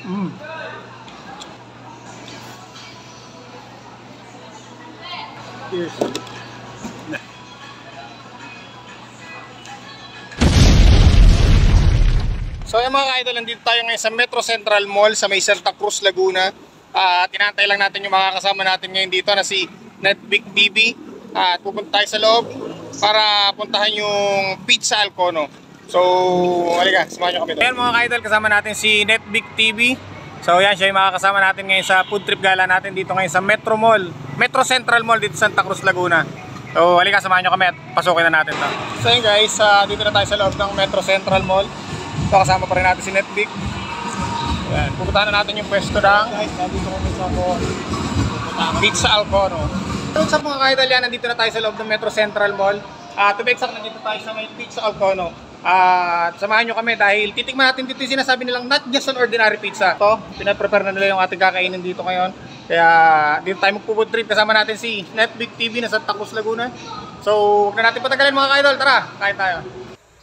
Mm. Cheers. So yung mga ka-idol, nandito tayo ngayon sa Metro Central Mall sa may Santa Cruz, Laguna. Tinantay lang natin yung mga kasama natin ngayon dito na si Netbik TV. At pupunta tayo sa loob para puntahan yung Pizza Alcono. So, halika, samahan nyo kami doon. Ayan mga ka-idol, kasama natin si Netbik TV. So yan, siya yung mga kasama natin ngayon sa food trip gala natin dito ngayon sa Metro Mall, Metro Central Mall dito sa Santa Cruz, Laguna. So halika, samahan nyo kami at pasukin na natin to. So yun guys, dito na tayo sa loob ng Metro Central Mall. So kasama pa rin natin si Netbik. Ayan, pupuntahan na natin yung pwesto ng Pizza Alcono. So sa mga ka-idol yan, nandito na tayo sa loob ng Metro Central Mall. To be exact, nandito tayo sa may Pizza Alcono. At samahan nyo kami dahil titikman natin dito yung sinasabi nilang not just an ordinary pizza. Ito, pinaprepare na nila yung ating kakainin dito ngayon. Kaya dito tayo magpo-food trip, kasama natin si Netbik TV na Santa Cruz, Laguna. So huwag na natin patagalin mga ka-idol, tara, kain tayo.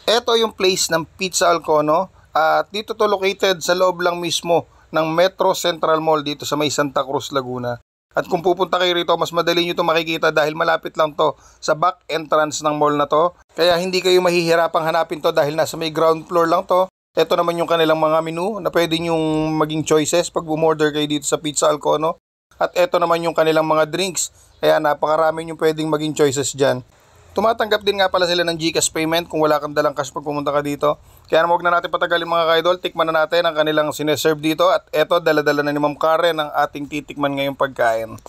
Ito yung place ng Pizza Alcono at dito to located sa loob lang mismo ng Metro Central Mall dito sa may Santa Cruz, Laguna. At kung pupunta kayo rito, mas madali nyo ito makikita dahil malapit lang to sa back entrance ng mall na to. Kaya hindi kayo mahihirapang hanapin to dahil nasa may ground floor lang to. Ito naman yung kanilang mga menu na pwede nyong maging choices pag bumorder kayo dito sa Pizza Alcono. At ito naman yung kanilang mga drinks. Kaya napakarami yung pwedeng maging choices dyan. Tumatanggap din nga pala sila ng GCash payment kung wala kang dalang cash pag pumunta ka dito. Kaya huwag na natin patagalin mga ka-idol, tikman na natin ang kanilang sineserve dito. At eto, dala-dala na ni Ma'am Karen ang ating titikman ngayong pagkain.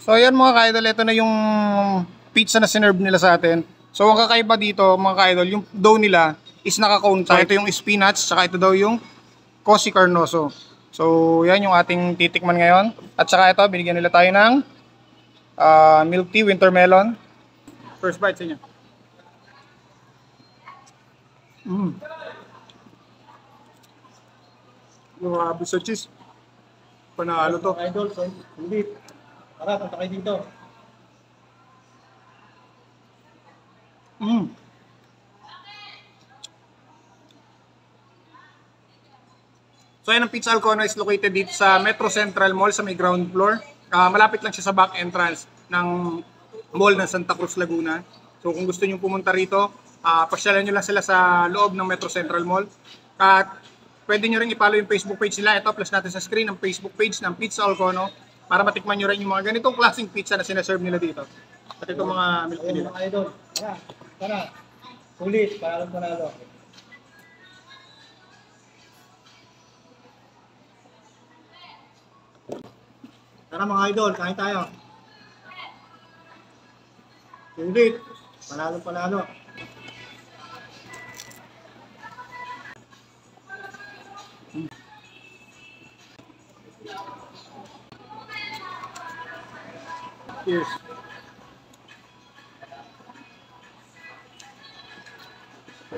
So ayan mga ka-idol, ito na yung pizza na sinerve nila sa atin. So ang kakaiba dito mga ka-idol, yung dough nila is naka-cone type. Ito yung spinach, saka ito daw yung Cosi Carnoso. So yan yung ating titikman ngayon. At saka ito, binigyan nila tayo ng milk tea, winter melon. First bite sa inyo. Grabe sa cheese. Panalo to. Idol, hindi. Tara, punta kayo dito. So yan ang Pizza Alcono is located dito sa Metro Central Mall sa may ground floor. Malapit lang siya sa back entrance ng mall ng Santa Cruz, Laguna. So kung gusto niyo pumunta rito, pasyalan nyo lang sila sa loob ng Metro Central Mall. At pwede nyo rin i-follow yung Facebook page nila. Ito, plus natin sa screen ang Facebook page ng Pizza Alcono para matikman nyo rin yung mga ganitong klaseng pizza na sinaserve nila dito. At itong mga milk tea nila. Tara, ulit, panalo. Tara mga idol, kain tayo. Ulit, panalo. Cheers.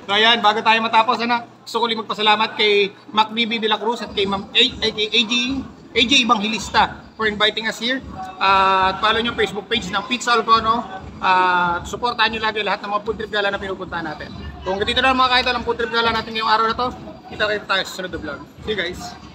So ayan, bago tayo matapos, gusto ko ulit magpasalamat kay Mac BB de la Cruz at kay AJ Evangelista for inviting us here. At follow nyo Facebook page ng Pizza Alcono. Supportahan nyo lagi lahat ng mga food trip gala na pinupuntahan natin. Kung dito na mga ka-idol ang food trip gala natin ngayong araw na to, kita tayo sa sunod na vlog. See you guys!